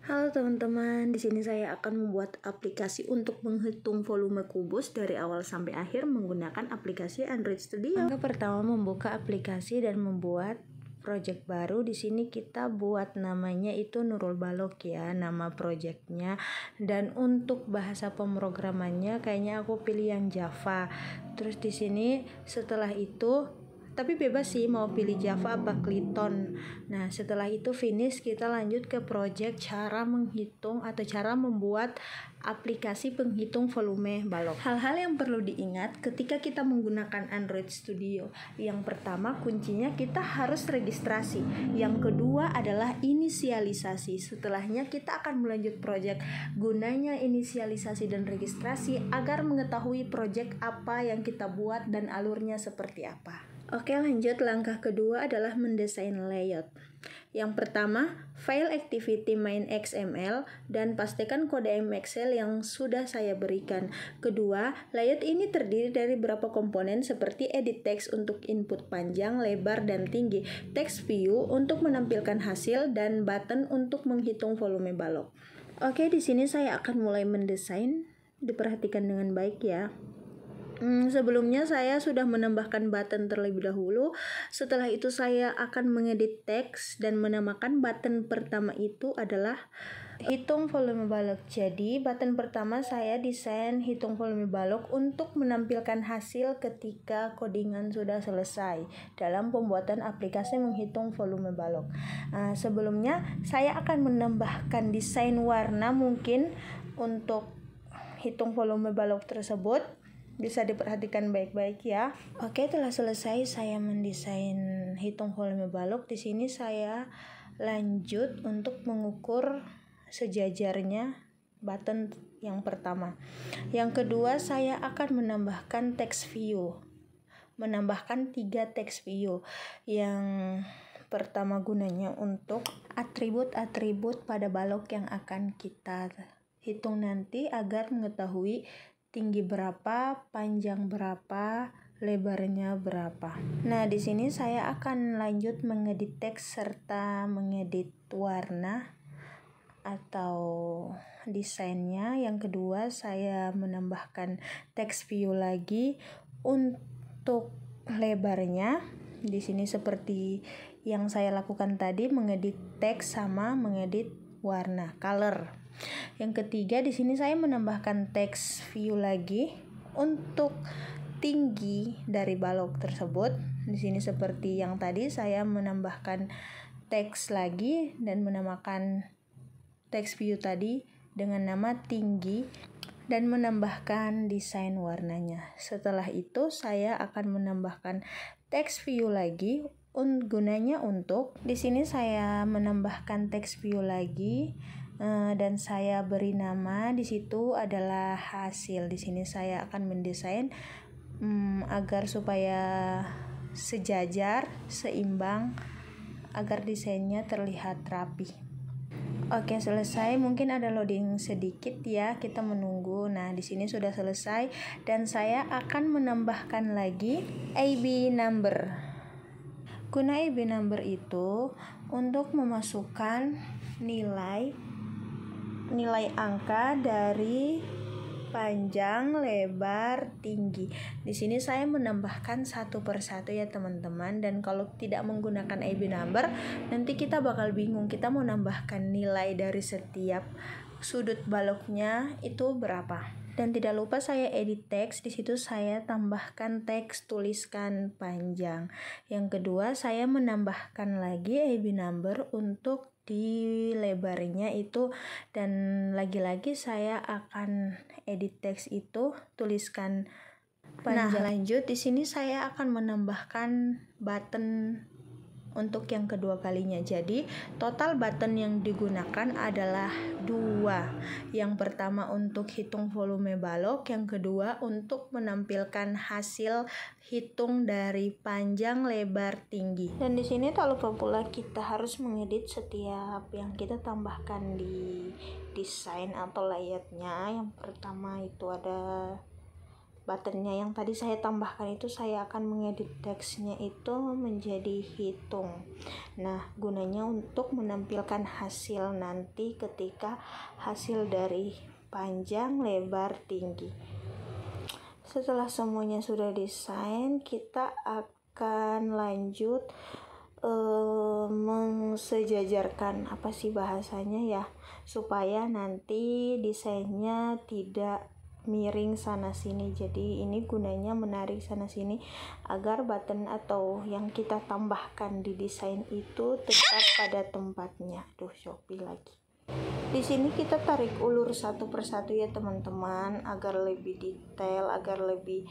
Halo teman-teman, di sini saya akan membuat aplikasi untuk menghitung volume kubus dari awal sampai akhir menggunakan aplikasi Android Studio. Langkah pertama membuka aplikasi dan membuat project baru. Di sini kita buat namanya itu Nurul Balok ya, nama projectnya. Dan untuk bahasa pemrogramannya kayaknya aku pilih yang Java. Terus di sini setelah itu tapi bebas sih mau pilih Java apa Python. Nah setelah itu finish, kita lanjut ke project cara menghitung atau cara membuat aplikasi penghitung volume balok. Hal-hal yang perlu diingat ketika kita menggunakan Android Studio. Yang pertama, kuncinya kita harus registrasi. Yang kedua adalah inisialisasi. Setelahnya kita akan melanjut project. Gunanya inisialisasi dan registrasi agar mengetahui project apa yang kita buat dan alurnya seperti apa. Oke, lanjut. Langkah kedua adalah mendesain layout. Yang pertama, file activity main XML dan pastikan kode MXL yang sudah saya berikan. Kedua, layout ini terdiri dari beberapa komponen seperti edit text untuk input panjang, lebar, dan tinggi, text view untuk menampilkan hasil, dan button untuk menghitung volume balok. Oke, di sini saya akan mulai mendesain. Diperhatikan dengan baik ya. Sebelumnya saya sudah menambahkan button terlebih dahulu. Setelah itu saya akan mengedit teks dan menamakan button pertama itu adalah hitung volume balok. Jadi button pertama saya desain hitung volume balok untuk menampilkan hasil ketika codingan sudah selesai dalam pembuatan aplikasi menghitung volume balok. Sebelumnya saya akan menambahkan desain warna mungkin untuk hitung volume balok tersebut. Bisa diperhatikan baik-baik ya. Oke, telah selesai saya mendesain hitung volume balok. Di sini saya lanjut untuk mengukur sejajarnya button yang pertama. Yang kedua, saya akan menambahkan text view. Menambahkan 3 text view. Yang pertama gunanya untuk atribut-atribut pada balok yang akan kita hitung nanti agar mengetahui tinggi berapa, panjang berapa, lebarnya berapa. Nah, di sini saya akan lanjut mengedit teks serta mengedit warna atau desainnya. Yang kedua, saya menambahkan text view lagi. Untuk lebarnya, di sini seperti yang saya lakukan tadi, mengedit teks sama mengedit warna, color. Yang ketiga, di sini saya menambahkan text view lagi untuk tinggi dari balok tersebut. Di sini seperti yang tadi saya menambahkan teks lagi dan menamakan text view tadi dengan nama tinggi dan menambahkan desain warnanya. Setelah itu saya akan menambahkan text view lagi. Gunanya untuk di sini saya menambahkan text view lagi. Dan saya beri nama di situ adalah hasil. Di sini saya akan mendesain agar supaya sejajar, seimbang, agar desainnya terlihat rapi. Oke, selesai. Mungkin ada loading sedikit ya, kita menunggu. Nah, di sini sudah selesai dan saya akan menambahkan lagi AB number. Guna AB number itu untuk memasukkan nilai angka dari panjang, lebar, tinggi. Di sini saya menambahkan satu persatu ya teman-teman. Dan kalau tidak menggunakan AB number, nanti kita bakal bingung kita mau nambahkan nilai dari setiap sudut baloknya itu berapa. Dan tidak lupa saya edit teks. Di situ saya tambahkan teks tuliskan panjang. Yang kedua, saya menambahkan lagi AB number untuk di lebarnya itu, dan lagi-lagi saya akan edit teks itu tuliskan panjang. Nah, lanjut di sini saya akan menambahkan button untuk yang kedua kalinya. Jadi total button yang digunakan adalah 2. Yang pertama untuk hitung volume balok, yang kedua untuk menampilkan hasil hitung dari panjang, lebar, tinggi. Dan di sini tak lupa pula kita harus mengedit setiap yang kita tambahkan di desain atau layoutnya. Yang pertama itu ada buttonnya yang tadi saya tambahkan itu, saya akan mengedit teksnya itu menjadi hitung. Nah, gunanya untuk menampilkan hasil nanti ketika hasil dari panjang, lebar, tinggi. Setelah semuanya sudah desain, kita akan lanjut mensejajarkan, apa sih bahasanya ya, supaya nanti desainnya tidak miring sana sini. Jadi ini gunanya menarik sana sini agar button atau yang kita tambahkan di desain itu tetap pada tempatnya. Shopee lagi. Di sini kita tarik ulur satu persatu ya teman-teman, agar lebih detail, agar lebih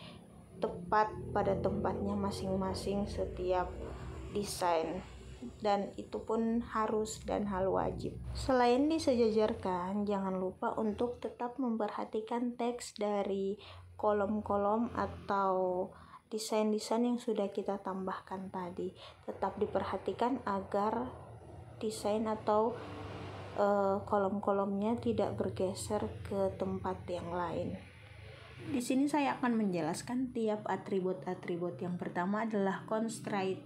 tepat pada tempatnya masing-masing setiap desain, dan itu pun harus dan hal wajib. Selain disejajarkan, jangan lupa untuk tetap memperhatikan teks dari kolom-kolom atau desain-desain yang sudah kita tambahkan tadi. Tetap diperhatikan agar desain atau kolom-kolomnya tidak bergeser ke tempat yang lain. Di sini saya akan menjelaskan tiap atribut-atribut. Yang pertama adalah constraint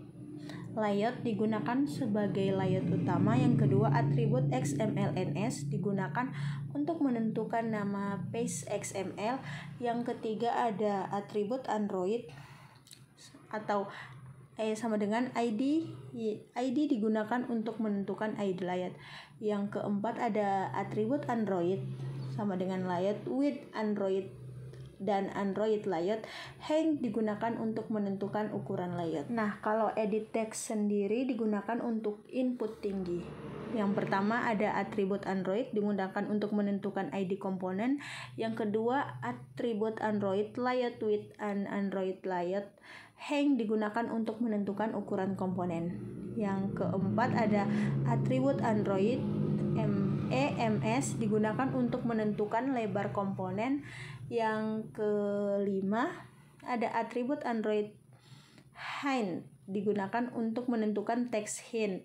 layout digunakan sebagai layout utama. Yang kedua, atribut XMLNS digunakan untuk menentukan nama page XML. Yang ketiga ada atribut Android atau sama dengan ID digunakan untuk menentukan ID layout. Yang keempat ada atribut Android sama dengan layout with Android dan Android layout. Hang digunakan untuk menentukan ukuran layout. Nah, kalau edit text sendiri digunakan untuk input tinggi. Yang pertama ada atribut Android digunakan untuk menentukan ID komponen. Yang kedua atribut Android layout with an Android layout. Hang digunakan untuk menentukan ukuran komponen. Yang keempat ada atribut Android EMS digunakan untuk menentukan lebar komponen. Yang kelima ada atribut Android hint digunakan untuk menentukan text hint.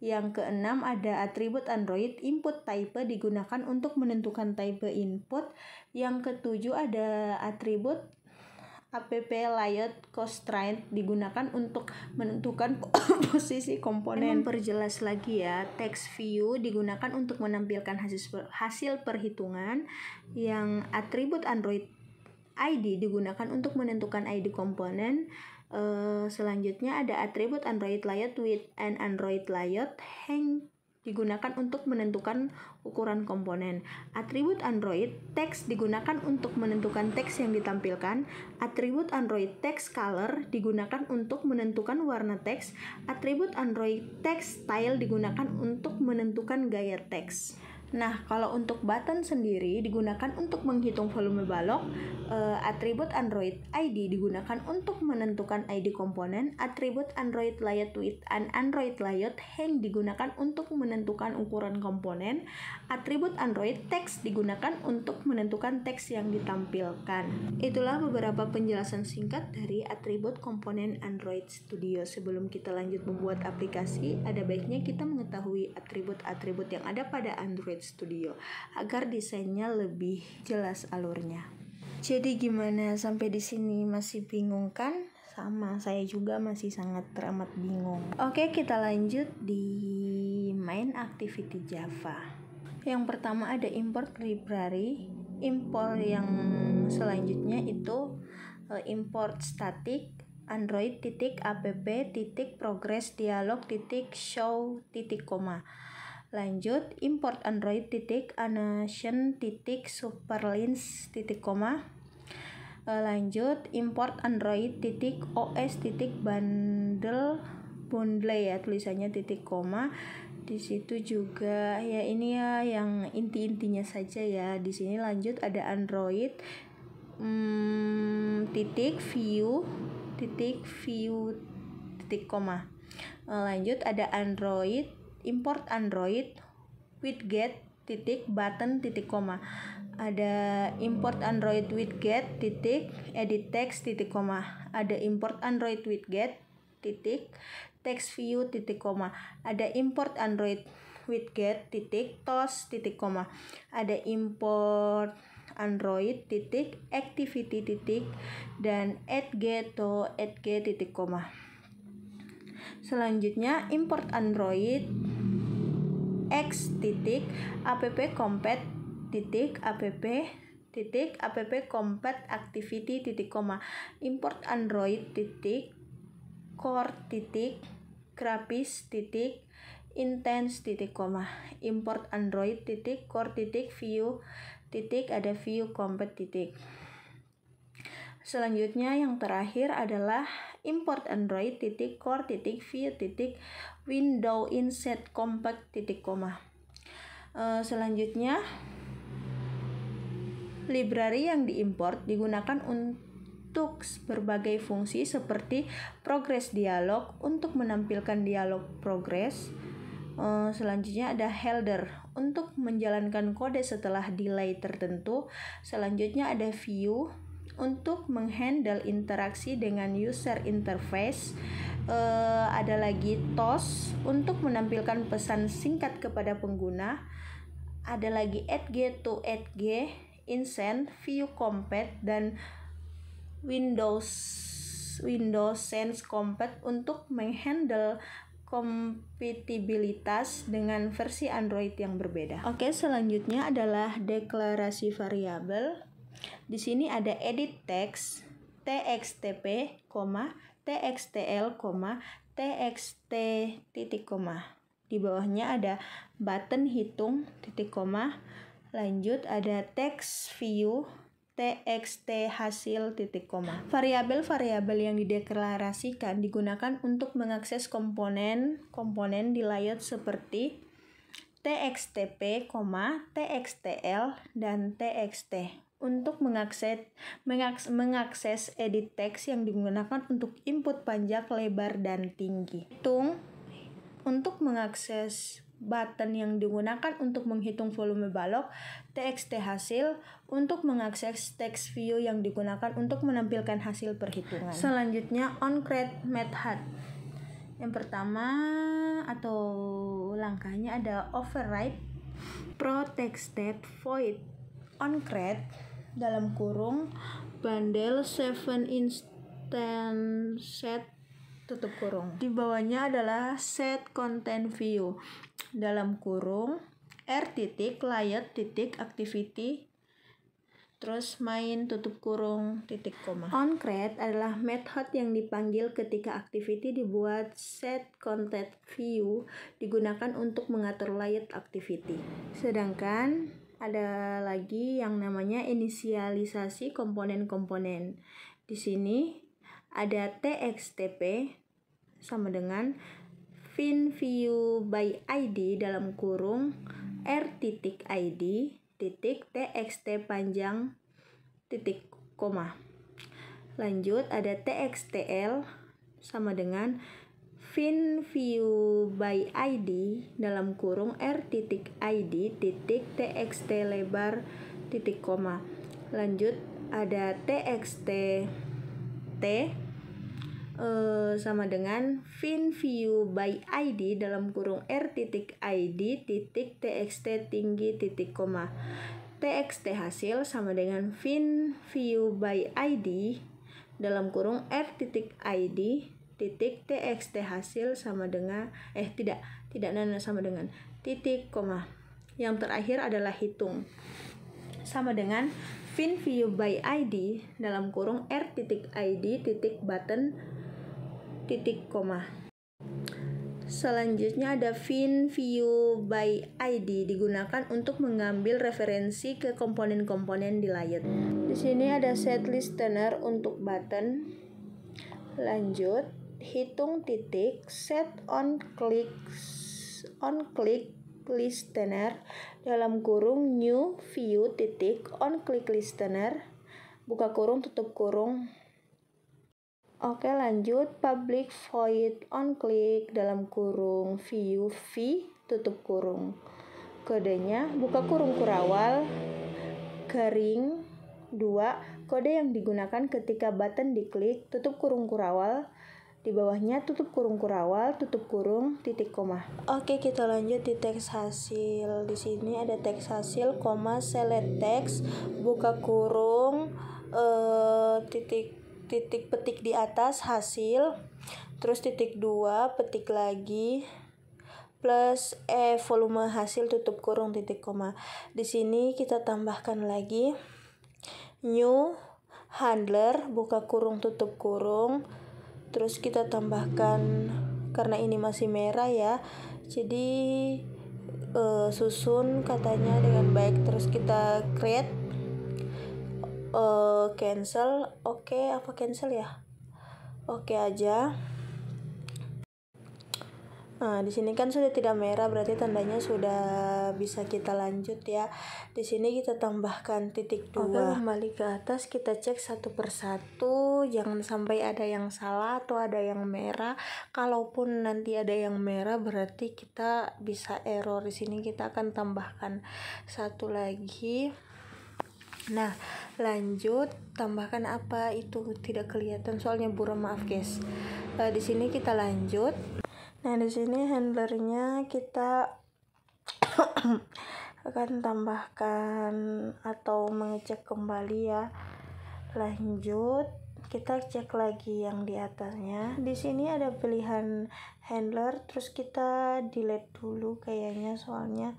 Yang keenam ada atribut Android input type digunakan untuk menentukan type input. Yang ketujuh ada atribut app layout constraint digunakan untuk menentukan posisi komponen. Memperjelas lagi ya, text view digunakan untuk menampilkan hasil perhitungan. Yang atribut Android ID digunakan untuk menentukan ID komponen. Selanjutnya ada atribut Android layout with an Android layout. Hang digunakan untuk menentukan ukuran komponen. Atribut Android text digunakan untuk menentukan teks yang ditampilkan. Atribut Android text color digunakan untuk menentukan warna teks. Atribut Android text style digunakan untuk menentukan gaya teks. Nah, kalau untuk button sendiri digunakan untuk menghitung volume balok. Atribut Android ID digunakan untuk menentukan ID komponen. Atribut Android layout with an Android layout. Hang digunakan untuk menentukan ukuran komponen. Atribut Android text digunakan untuk menentukan teks yang ditampilkan. Itulah beberapa penjelasan singkat dari atribut komponen Android Studio. Sebelum kita lanjut membuat aplikasi, ada baiknya kita mengetahui atribut-atribut yang ada pada Android Studio agar desainnya lebih jelas alurnya. Jadi gimana, sampai di sini masih bingung kan? Sama, saya juga masih sangat teramat bingung. Oke, kita lanjut di main activity Java. Yang pertama ada import library. Import yang selanjutnya itu import static android.app.progress dialog .show koma. Lanjut import android.annotation.superlins koma. Lanjut import android.os.bundle ya tulisannya koma. Di situ juga ya ini ya yang inti-intinya saja ya. Di sini lanjut ada android view koma. Lanjut ada android import android widget button koma. Ada import android widget edit text koma. Ada import android widget text view koma. Ada import android widget toast koma. Ada import android titik activity titik dan @g to @g titik koma. Selanjutnya import android x titik app compat titik app titik app compat activity titik koma. Import android titik core titik grafis titik intense titik koma. Import android titik core titik view titik ada view compat titik. Selanjutnya yang terakhir adalah import android titik core titik view titik window inset compact titik koma. Selanjutnya library yang diimport digunakan untuk berbagai fungsi seperti progress dialog untuk menampilkan dialog progress. Selanjutnya ada header untuk menjalankan kode setelah delay tertentu. Selanjutnya ada view untuk menghandle interaksi dengan user interface. Ada lagi toast untuk menampilkan pesan singkat kepada pengguna. Ada lagi @g to @g, insent, view compat dan Windows Sense Compat untuk menghandle kompatibilitas dengan versi Android yang berbeda. Oke, selanjutnya adalah deklarasi variabel. Di sini ada edit text, txtp, txtl, txt titik koma. Di bawahnya ada button hitung titik koma. Lanjut ada text view txt hasil titik koma. Variabel-variabel yang dideklarasikan digunakan untuk mengakses komponen di layout seperti txtp, txtl, dan txt. Untuk mengakses edit text yang digunakan untuk input panjang, lebar, dan tinggi. Untuk mengakses button yang digunakan untuk menghitung volume balok, txt hasil. Untuk mengakses text view yang digunakan untuk menampilkan hasil perhitungan. Selanjutnya onCreate method. Yang pertama atau langkahnya ada override protected void onCreate dalam kurung bundle 7 instant set tutup kurung. Di bawahnya adalah set content view dalam kurung r titik layout titik activity terus main tutup kurung titik koma. onCreate adalah method yang dipanggil ketika activity dibuat. Set content view digunakan untuk mengatur layout activity. Sedangkan ada lagi yang namanya inisialisasi komponen-komponen. Di sini ada txtp sama dengan view by id dalam kurung r titik id titik txt panjang titik koma. Lanjut ada txtl sama dengan view by id dalam kurung r titik id titik txt lebar titik koma. Lanjut ada txt sama dengan view by id dalam kurung r titik id titik txt tinggi titik koma. Txt hasil sama dengan view by id dalam kurung r titik id titik txt hasil sama dengan sama dengan titik koma. Yang terakhir adalah hitung sama dengan view by id dalam kurung r titik id titik button titik koma. Selanjutnya ada view by id digunakan untuk mengambil referensi ke komponen-komponen di layout. Di sini ada set listener untuk button. Lanjut hitung titik set on click listener dalam kurung new view titik on click listener buka kurung tutup kurung. Oke, lanjut public void on click dalam kurung view v tutup kurung. Kodenya buka kurung kurawal garing 2, kode yang digunakan ketika button diklik tutup kurung kurawal Di bawahnya tutup kurung kurawal, tutup kurung, titik koma. Oke, kita lanjut di teks hasil. Di sini ada teks hasil, koma, select text, buka kurung, titik petik di atas hasil, terus titik 2, petik lagi, plus volume hasil, tutup kurung, titik koma. Di sini kita tambahkan lagi new handler, buka kurung, tutup kurung. Terus kita tambahkan, karena ini masih merah ya, jadi susun katanya dengan baik. Terus kita create, cancel. Oke, apa cancel ya? Oke aja. Nah, di sini kan sudah tidak merah, berarti tandanya sudah bisa kita lanjut ya. Di sini kita tambahkan titik 2. Oke, kembali ke atas, kita cek satu persatu, jangan sampai ada yang salah atau ada yang merah. Kalaupun nanti ada yang merah, berarti kita bisa error. Di sini kita akan tambahkan satu lagi. Nah, lanjut, tambahkan apa itu tidak kelihatan soalnya buram, maaf guys. Di sini kita lanjut. Nah, di sini handlernya kita akan tambahkan atau mengecek kembali ya. Lanjut, kita cek lagi yang di atasnya. Di sini ada pilihan handler, terus kita delete dulu kayaknya, soalnya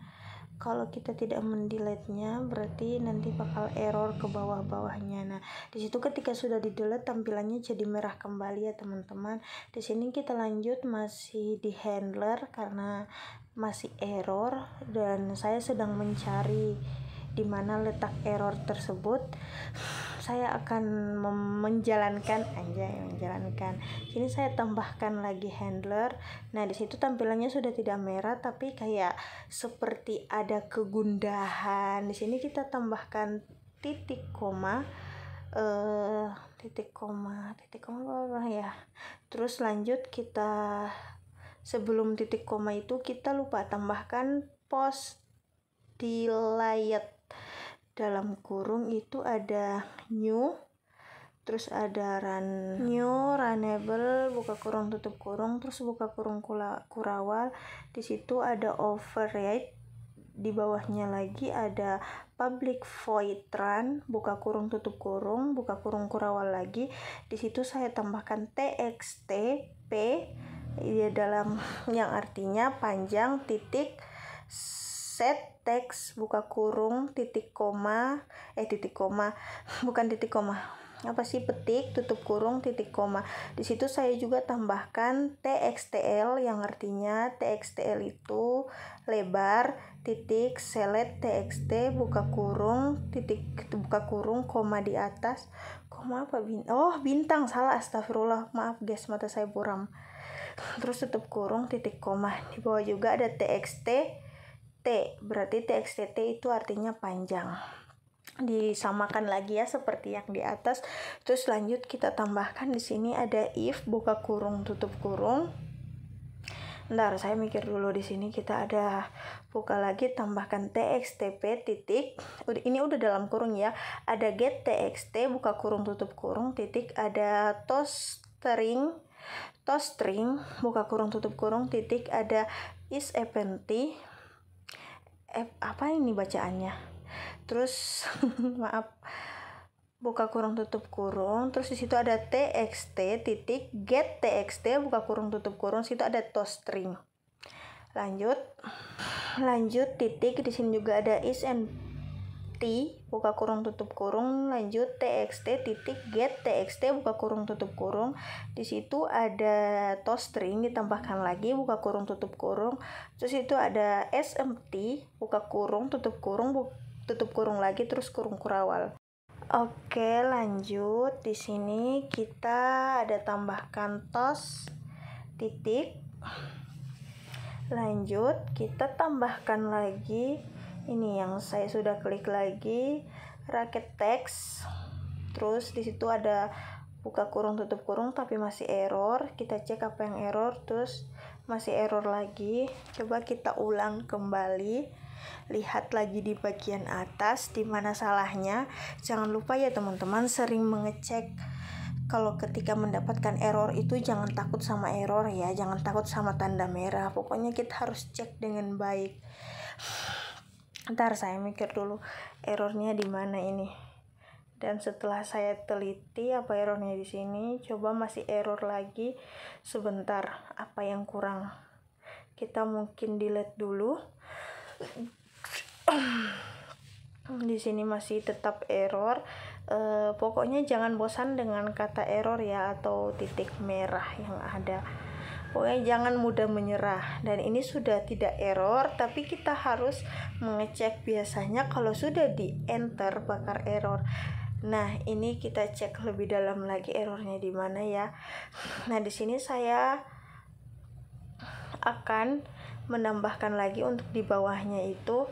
kalau kita tidak mendelete-nya berarti nanti bakal error ke bawah-bawahnya. Nah, di situ ketika sudah di-delete tampilannya jadi merah kembali ya teman-teman. Di sini kita lanjut masih di handler karena masih error dan saya sedang mencari di mana letak error tersebut. Saya akan menjalankan. Sini saya tambahkan lagi handler. Nah, di situ tampilannya sudah tidak merah tapi kayak seperti ada kegundahan. Di sini kita tambahkan titik koma, titik koma apa ya. Terus lanjut, kita sebelum titik koma itu kita lupa tambahkan post delete. Dalam kurung itu ada new, terus ada runnable, buka kurung, tutup kurung, terus buka kurung kurawal. Di situ ada override. Di bawahnya lagi ada public void run, buka kurung, tutup kurung, buka kurung kurawal lagi. Di situ saya tambahkan txt p ya, dalam yang artinya panjang, titik set text, buka kurung, titik koma, bukan titik koma, apa sih, petik, tutup kurung, titik koma. Di situ saya juga tambahkan txtl yang artinya txtl itu lebar, titik select txt, buka kurung, titik, buka kurung, koma di atas, koma apa, bintang, salah, astagfirullah, maaf guys, mata saya buram. Terus tutup kurung, titik koma. Di bawah juga ada txt T, berarti txt itu artinya panjang. Disamakan lagi ya seperti yang di atas. Terus lanjut kita tambahkan di sini ada if, buka kurung, tutup kurung. Bentar, saya mikir dulu. Di sini kita ada buka lagi, tambahkan txtp titik. Ini udah dalam kurung ya. Ada get txt, buka kurung, tutup kurung, titik. Ada toString, buka kurung, tutup kurung, titik. Ada isEmpty, apa ini bacaannya, terus maaf, buka kurung, tutup kurung, terus di situ ada txt titik get txt, buka kurung, tutup kurung, situ ada toString. Lanjut titik. Di sini juga ada isEmpty, buka kurung, tutup kurung, lanjut txt titik get txt, buka kurung, tutup kurung. Di situ ada toString, ditambahkan lagi, buka kurung, tutup kurung. Terus itu ada isEmpty, buka kurung, tutup kurung lagi, terus kurung kurawal. Oke, lanjut. Di sini kita ada tambahkan tos titik. Lanjut, kita tambahkan lagi ini yang saya sudah klik lagi, raket text. Terus di situ ada buka kurung, tutup kurung, tapi masih error. Kita cek apa yang error, terus masih error lagi. Coba kita ulang kembali, lihat lagi di bagian atas di mana salahnya. Jangan lupa ya teman-teman sering mengecek kalau ketika mendapatkan error itu jangan takut sama error ya, jangan takut sama tanda merah. Pokoknya kita harus cek dengan baik. Ntar saya mikir dulu errornya di mana ini. Dan setelah saya teliti apa errornya di sini, coba masih error lagi sebentar, apa yang kurang. Kita mungkin delete dulu. Di sini masih tetap error. Pokoknya jangan bosan dengan kata error ya, atau titik merah yang ada. Pokoknya jangan mudah menyerah. Dan ini sudah tidak error, tapi kita harus mengecek. Biasanya kalau sudah di enter bakal error. Nah, ini kita cek lebih dalam lagi errornya di mana ya. Nah, di sini saya akan menambahkan lagi untuk di bawahnya itu.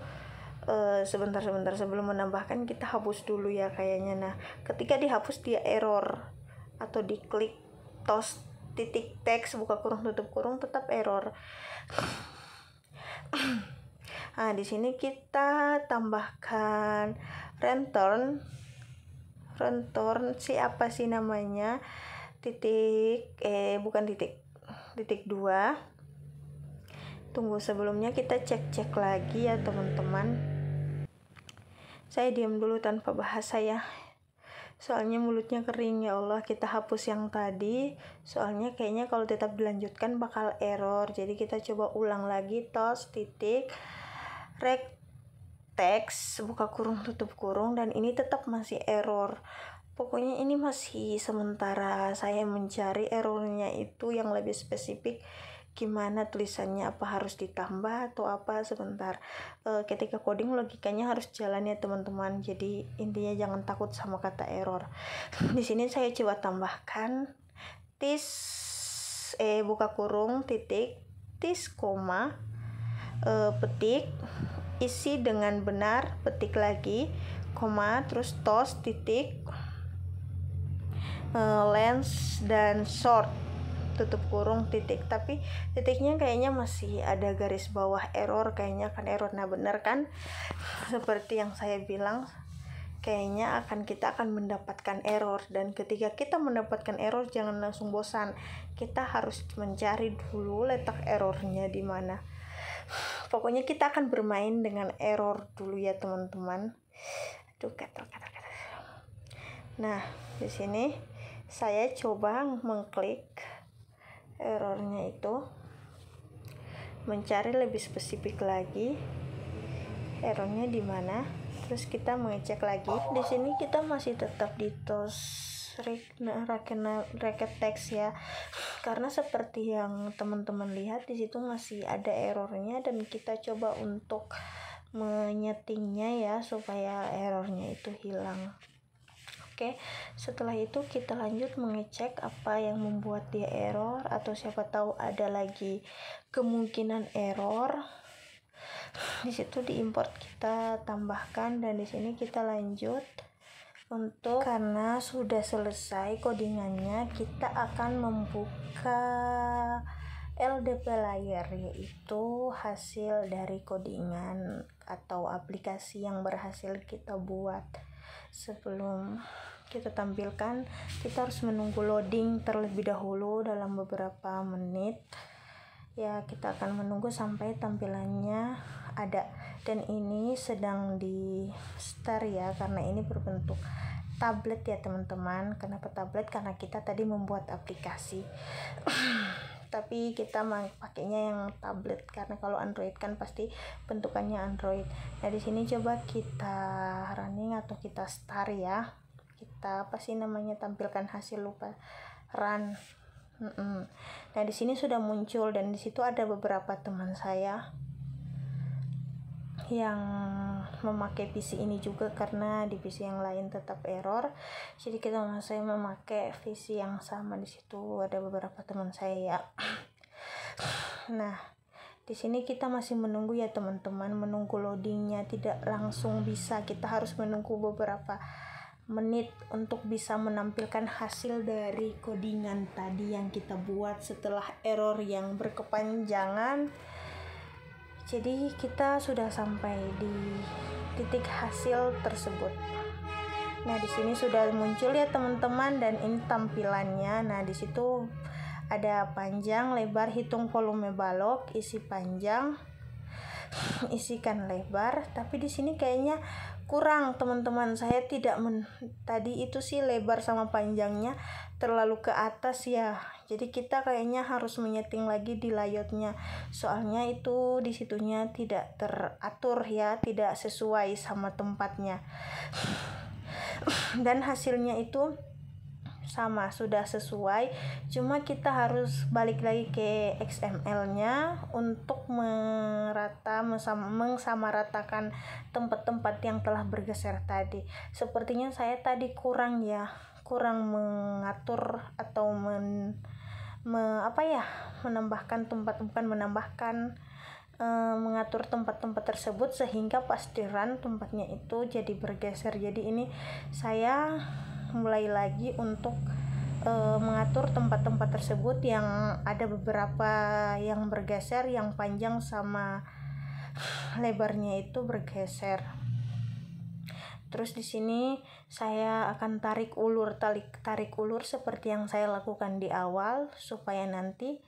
Sebentar sebelum menambahkan kita hapus dulu ya kayaknya. Nah, ketika dihapus dia error, atau diklik tos titik teks buka kurung tutup kurung tetap error. Nah, di sini kita tambahkan return siapa sih namanya, titik 2. Tunggu, sebelumnya kita cek lagi ya teman-teman. Saya diam dulu tanpa bahasa ya, soalnya mulutnya kering. Ya Allah, kita hapus yang tadi, soalnya kayaknya kalau tetap dilanjutkan bakal error. Jadi kita coba ulang lagi, tos titik rect teks buka kurung tutup kurung, dan ini tetap masih error. Pokoknya ini masih sementara saya mencari errornya itu yang lebih spesifik gimana tulisannya, apa harus ditambah atau apa. Sebentar, ketika coding logikanya harus jalan ya teman-teman. Jadi intinya jangan takut sama kata error. Di sini saya coba tambahkan buka kurung titik koma petik isi dengan benar, petik lagi, koma, terus tos titik length dan short tutup kurung titik. Tapi titiknya kayaknya masih ada garis bawah error, kayaknya akan error. Nah, benar kan, seperti yang saya bilang, kayaknya kita akan mendapatkan error. Dan ketika kita mendapatkan error jangan langsung bosan, kita harus mencari dulu letak errornya di mana. Pokoknya kita akan bermain dengan error dulu ya teman-teman. Nah, di sini saya coba mengklik errornya itu, mencari lebih spesifik lagi errornya di mana. Terus kita mengecek lagi. Di sini kita masih tetap di tos racket text ya, karena seperti yang teman-teman lihat di situ masih ada errornya, dan kita coba untuk menyetingnya ya supaya errornya itu hilang. Oke, setelah itu kita lanjut mengecek apa yang membuat dia error, atau siapa tahu ada lagi kemungkinan error. Di situ di import kita tambahkan, dan di sini kita lanjut. Untuk karena sudah selesai codingannya, kita akan membuka LDP layer, yaitu hasil dari codingan atau aplikasi yang berhasil kita buat. Sebelum kita tampilkan, kita harus menunggu loading terlebih dahulu dalam beberapa menit ya. Kita akan menunggu sampai tampilannya ada, dan ini sedang di start ya, karena ini berbentuk tablet ya teman-teman. Kenapa tablet? Karena kita tadi membuat aplikasi tapi kita pakainya yang tablet, karena kalau Android kan pasti bentukannya Android. Nah, di sini coba kita running atau kita start ya. Kita apa sih namanya, tampilkan hasil, lupa, run. Nah, di sini sudah muncul, dan di situ ada beberapa teman saya yang memakai PC ini juga, karena di PC yang lain tetap error. Jadi saya memakai PC yang sama. Di situ ada beberapa teman saya ya. Nah, di sini kita masih menunggu ya teman-teman, menunggu loadingnya. Tidak langsung bisa, kita harus menunggu beberapa menit untuk bisa menampilkan hasil dari codingan tadi yang kita buat setelah error yang berkepanjangan. Jadi kita sudah sampai di titik hasil tersebut. Nah, di sini sudah muncul ya teman-teman, dan ini tampilannya. Nah, di situ ada panjang, lebar, hitung volume balok, isi panjang, isikan lebar. Tapi di sini kayaknya kurang teman-teman. Saya tidak tadi itu sih lebar sama panjangnya terlalu ke atas ya. Jadi kita kayaknya harus menyeting lagi di layoutnya. Soalnya itu di situnya tidak teratur ya, tidak sesuai sama tempatnya. Dan hasilnya itu sama, sudah sesuai, cuma kita harus balik lagi ke XML-nya untuk mengsamaratakan tempat-tempat yang telah bergeser tadi. Sepertinya saya tadi kurang mengatur atau menambahkan tempat, bukan menambahkan, mengatur tempat-tempat tersebut sehingga pas di run tempatnya itu jadi bergeser. Jadi ini saya mulai lagi untuk mengatur tempat-tempat tersebut yang ada beberapa yang bergeser, yang panjang sama lebarnya itu bergeser. Terus di sini saya akan tarik ulur seperti yang saya lakukan di awal supaya nanti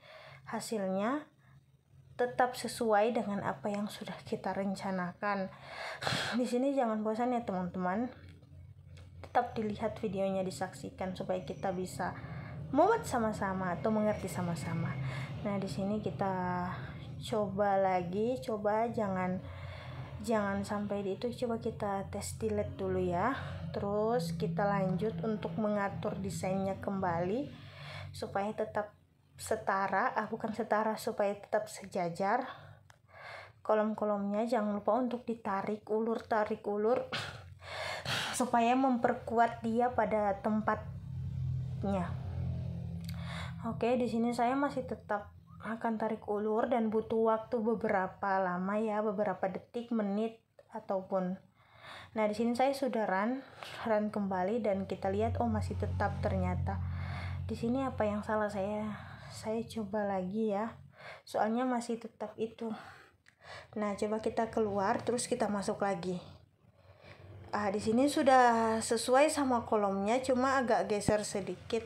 hasilnya tetap sesuai dengan apa yang sudah kita rencanakan. Di sini jangan bosan ya teman-teman. Tetap dilihat videonya, disaksikan supaya kita bisa muat sama-sama atau mengerti sama-sama. Nah, di sini kita coba lagi, jangan sampai di itu, coba kita tes delete dulu ya. Terus kita lanjut untuk mengatur desainnya kembali supaya tetap supaya tetap sejajar. Kolom-kolomnya jangan lupa untuk tarik ulur supaya memperkuat dia pada tempatnya. Oke, di sini saya masih tetap akan tarik ulur dan butuh waktu beberapa lama ya, beberapa detik, menit ataupun. Nah, di sini saya sudah run kembali dan kita lihat masih tetap ternyata. Di sini apa yang salah saya coba lagi ya. Soalnya masih tetap itu. Nah, coba kita keluar terus kita masuk lagi. Di sini sudah sesuai sama kolomnya, cuma agak tergeser sedikit,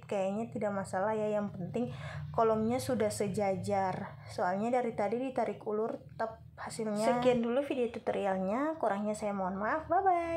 kayaknya tidak masalah ya, yang penting kolomnya sudah sejajar. Soalnya dari tadi ditarik ulur tetap hasilnya. Sekian dulu video tutorialnya, kurangnya saya mohon maaf. Bye bye.